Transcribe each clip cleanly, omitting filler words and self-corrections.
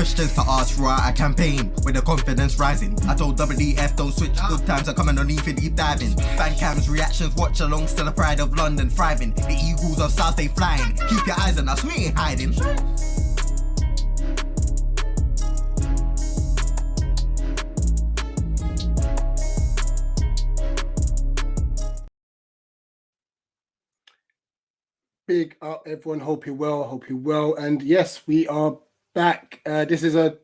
questions to ask throughout a campaign with the confidence rising. I told WDF don't switch, good times are coming on even deep diving. Fan cams, reactions, watch alongs to the pride of London thriving. The Eagles of South, they flying. Keep your eyes on us, we ain't hiding. Big up, everyone. Hope you're well. And yes, we are back. This is a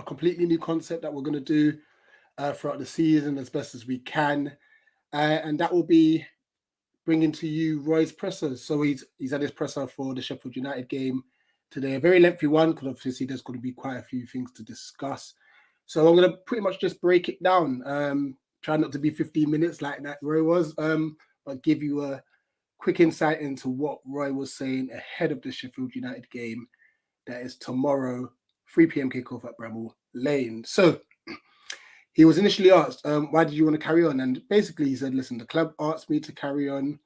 completely new concept that we're going to do throughout the season as best as we can. And that will be bringing to you Roy's presser. So he's at his presser for the Sheffield United game today. A very lengthy one, because obviously there's going to be quite a few things to discuss. So I'm going to pretty much just break it down. Try not to be 15 minutes like that Roy was, but give you a quick insight into what Roy was saying ahead of the Sheffield United game that is tomorrow, 3 p.m. kickoff at Bramall Lane. So he was initially asked, why did you want to carry on? And basically he said, listen, the club asked me to carry on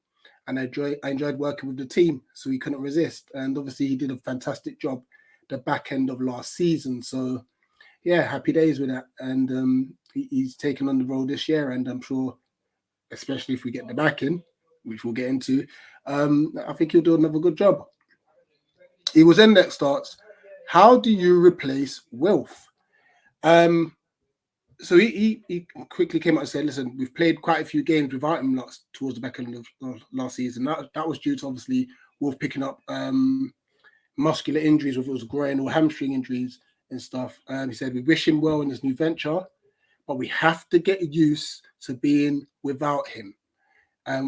and I enjoyed working with the team, so he couldn't resist. And obviously he did a fantastic job the back end of last season. So yeah, happy days with that. And he's taken on the role this year, and I'm sure, especially if we get the backing, which we'll get into, I think he'll do another good job. He was then next starts, how do you replace Wilf? So he quickly came out and said, listen, we've played quite a few games without him towards the back end of last season. That was due to obviously Wilf picking up muscular injuries, whether it was groin or hamstring injuries and stuff. He said, we wish him well in his new venture, but we have to get used to being without him.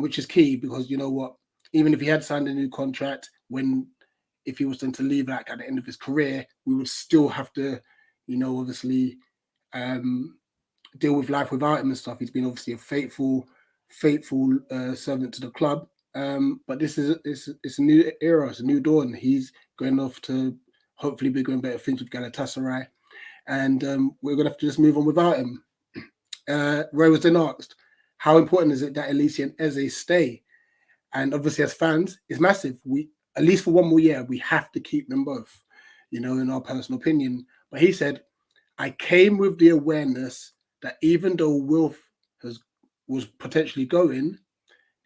Which is key, because you know what, even if he had signed a new contract, if he was then to leave at the end of his career, we would still have to, obviously deal with life without him and stuff. He's been obviously a faithful servant to the club. But this is it's a new era, it's a new dawn. He's going off to hopefully be doing better things with Galatasaray, and we're going to have to just move on without him. Roy was then asked, how important is it that Elise and Eze stay? And obviously, as fans, it's massive. We, at least for one more year, we have to keep them both, in our personal opinion. But he said, I came with the awareness that even though Wilf was potentially going,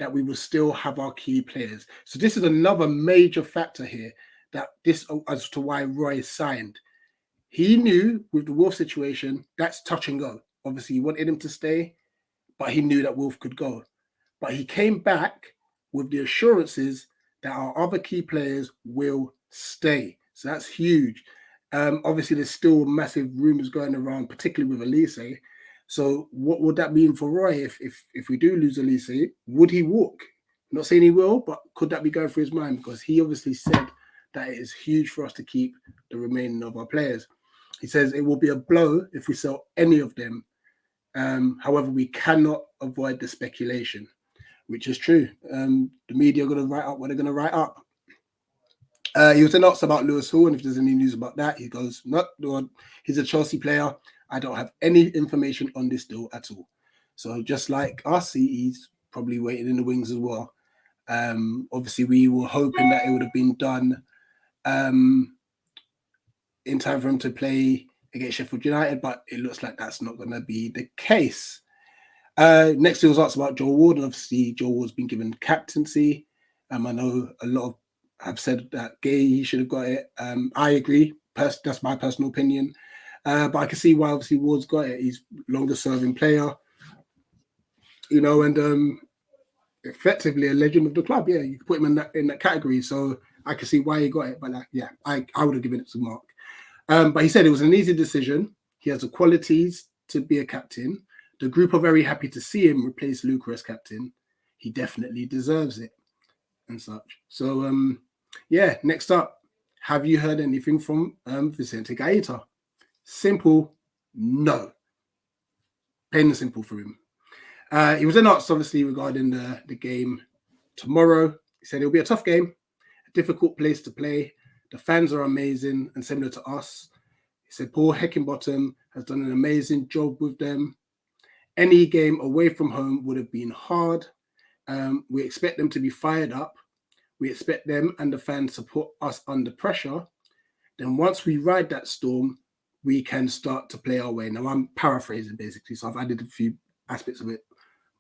that we will still have our key players. So this is another major factor here, that this as to why Roy signed. He knew with the Wilf situation, that's touch and go. Obviously, he wanted him to stay, but he knew that Wilf could go. But he came back with the assurances that our other key players will stay. So that's huge. Obviously, there's still massive rumours going around, particularly with Elise. So what would that mean for Roy if we do lose Elise? Would he walk? I'm not saying he will, but could that be going through his mind? Because he obviously said that it is huge for us to keep the remaining of our players. He says it will be a blow if we sell any of them. However, we cannot avoid the speculation, which is true. The media are going to write up what they're going to write up. He was then asked about Lewis Hall, and if there's any news about that, he goes, no, he's a Chelsea player. I don't have any information on this deal at all. So just like us, he's probably waiting in the wings as well. Obviously, we were hoping that it would have been done in time for him to play against Sheffield United, but it looks like that's not going to be the case. Next, he was asked about Joel Ward, and obviously Joel Ward's been given captaincy. I know a lot of have said that he should have got it. I agree. That's my personal opinion. But I can see why obviously Ward's got it. He's longer serving player, and effectively a legend of the club. Yeah, you can put him in that category. So I can see why he got it. But I would have given it to Mark. But he said it was an easy decision. He has the qualities to be a captain. The group are very happy to see him replace Luca as captain. He definitely deserves it and such. So, next up, have you heard anything from Vicente Gaeta? Simple, no. Plain and simple for him. He was then asked, obviously, regarding the game tomorrow. He said it'll be a tough game, a difficult place to play. The fans are amazing and similar to us. He said Paul Heckingbottom has done an amazing job with them. Any game away from home would have been hard. We expect them to be fired up. We expect them and the fans to put us under pressure. Then once we ride that storm, we can start to play our way. Now, I'm paraphrasing basically, so I've added a few aspects of it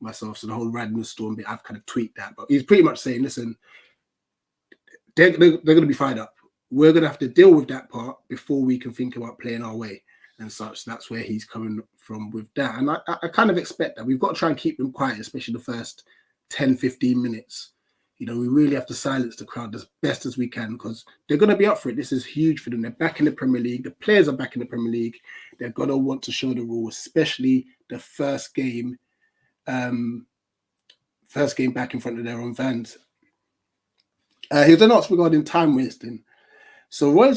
myself. So the whole riding the storm bit, I've kind of tweaked that. But he's pretty much saying, listen, they're going to be fired up. We're going to have to deal with that part before we can think about playing our way and such. That's where he's coming from with that. And I kind of expect that. We've got to try and keep them quiet, especially the first 10, 15 minutes. You know, we really have to silence the crowd as best as we can because they're going to be up for it. This is huge for them. They're back in the Premier League. The players are back in the Premier League. They're going to want to show the rules, especially the first game back in front of their own fans. He was then asked regarding time wasting. So Roy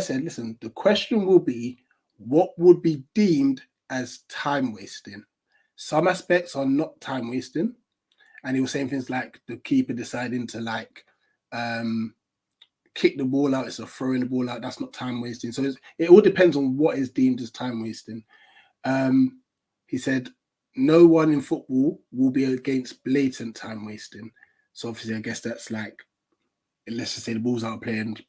said, listen, the question will be, what would be deemed as time wasting? Some aspects are not time wasting. And he was saying things like the keeper deciding to kick the ball out, it's a throwing the ball out, that's not time wasting. So it all depends on what is deemed as time wasting. He said, no one in football will be against blatant time wasting. So obviously, I guess that's like, let's just say the ball's out of play and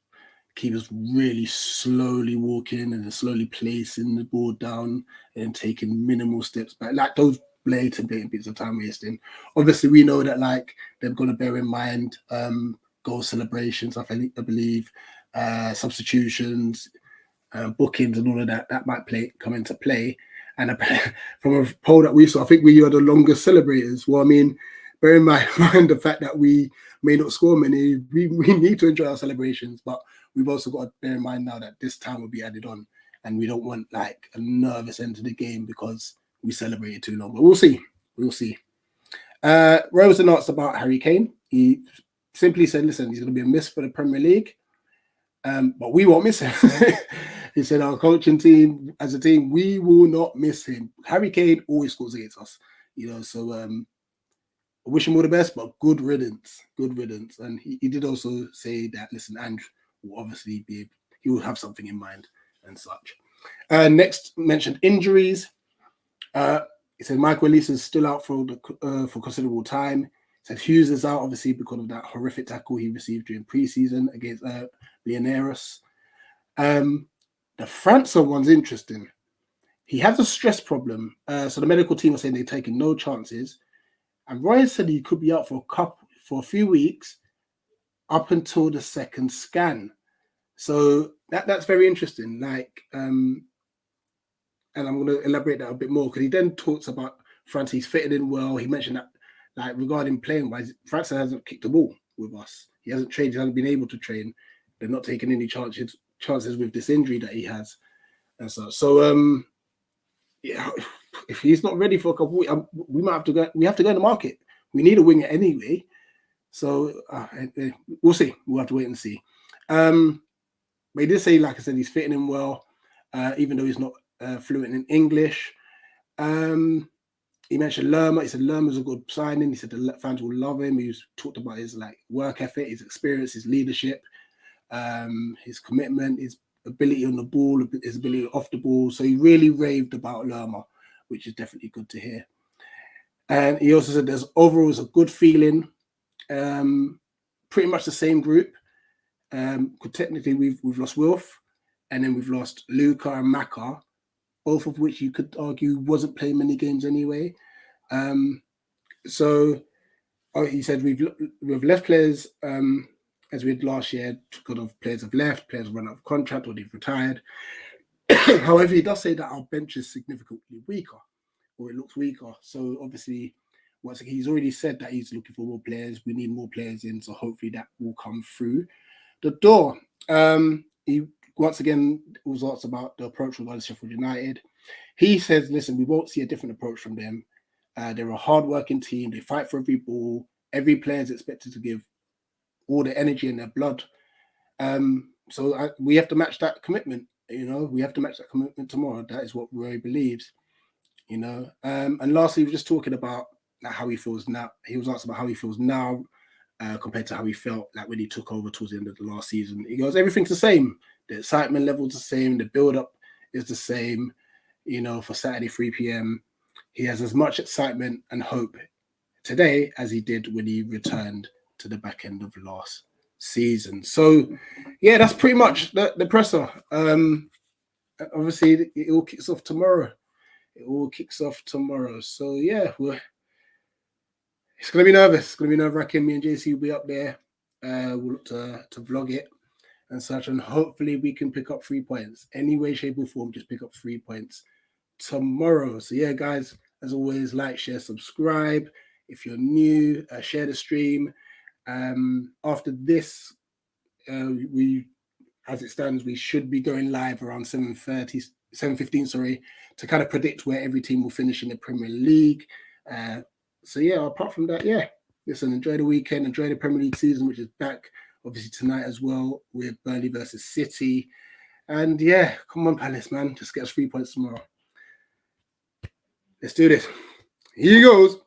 keeper's really slowly walking and then slowly placing the ball down and taking minimal steps back. Like those blatant bits of time wasting. Obviously, we know that like they've got to bear in mind goal celebrations, I believe, substitutions, bookings, and all of that might come into play. And from a poll that we saw, I think we are the longest celebrators. Well, I mean, bear in mind the fact that we may not score many, we need to enjoy our celebrations, but we've also got to bear in mind now that this time will be added on, and we don't want like a nervous end to the game because we celebrated too long. But we'll see. We'll see. Rose and asked about Harry Kane. He simply said, listen, he's going to be a miss for the Premier League, but we won't miss him. He said, our coaching team, as a team, we will not miss him. Harry Kane always scores against us, you know, so I wish him all the best, but good riddance. Good riddance. And he did also say that, listen, Andrew will obviously he will have something in mind and such. Next, mentioned injuries. He said Michael Elise is still out for considerable time. He said Hughes is out, obviously, because of that horrific tackle he received during pre-season against Leonaris. The Franson one's interesting. He has a stress problem. So the medical team are saying they're taking no chances. And Roy said he could be out for a few weeks up until the second scan. So that's very interesting. Like, and I'm going to elaborate that a bit more because he then talks about France. He's fitted in well. He mentioned that, like, regarding playing wise, France hasn't kicked the ball with us. He hasn't trained. He hasn't been able to train. They're not taking any chances with this injury that he has, and so yeah. If he's not ready for a couple weeks, we might have to go. We have to go in the market. We need a winger anyway. So we'll see. We'll have to wait and see. But he did say, like I said, he's fitting in well, even though he's not fluent in English. He mentioned Lerma. He said Lerma's a good signing. He said the fans will love him. He's talked about his like work ethic, his experience, his leadership, his commitment, his ability on the ball, his ability off the ball. So he really raved about Lerma, which is definitely good to hear. And he also said there's overall a good feeling. Pretty much the same group. Technically, we've lost Wilf, and then we've lost Luca and Maka, both of which you could argue wasn't playing many games anyway. So he said we've left players as we did last year. Because of players have left, players have run out of contract or they've retired. However, he does say that our bench is significantly weaker, or it looks weaker. So obviously, once again, he's already said that he's looking for more players. We need more players in, so hopefully that will come through the door. He once again was asked about the approach regarding Sheffield United. He says, listen, we won't see a different approach from them. They're a hard-working team. They fight for every ball. Every player is expected to give all their energy and their blood. So we have to match that commitment. You know, we have to match that commitment tomorrow. That is what Roy believes. You know, and lastly, we're just talking about how he feels now. He was asked about how he feels now compared to how he felt like when he took over towards the end of the last season. He goes, everything's the same. The excitement level's the same. The build-up is the same. You know, for Saturday 3 p.m., he has as much excitement and hope today as he did when he returned to the back end of last season. So, yeah, that's pretty much the presser. obviously it all kicks off tomorrow. So yeah, it's gonna be nervous. It's gonna be nerve-wracking. Me and JC will be up there. We'll look to vlog it and such, and hopefully we can pick up 3 points. Any way, shape, or form, just pick up 3 points tomorrow. So yeah, guys, as always, like, share, subscribe. If you're new, share the stream. After this, as it stands, we should be going live around 7:15, sorry, to kind of predict where every team will finish in the Premier League. So yeah, apart from that, yeah, listen, enjoy the weekend, enjoy the Premier League season, which is back obviously tonight as well with Burnley versus City. And yeah, come on, Palace, man, just get us 3 points tomorrow. Let's do this. Here he goes.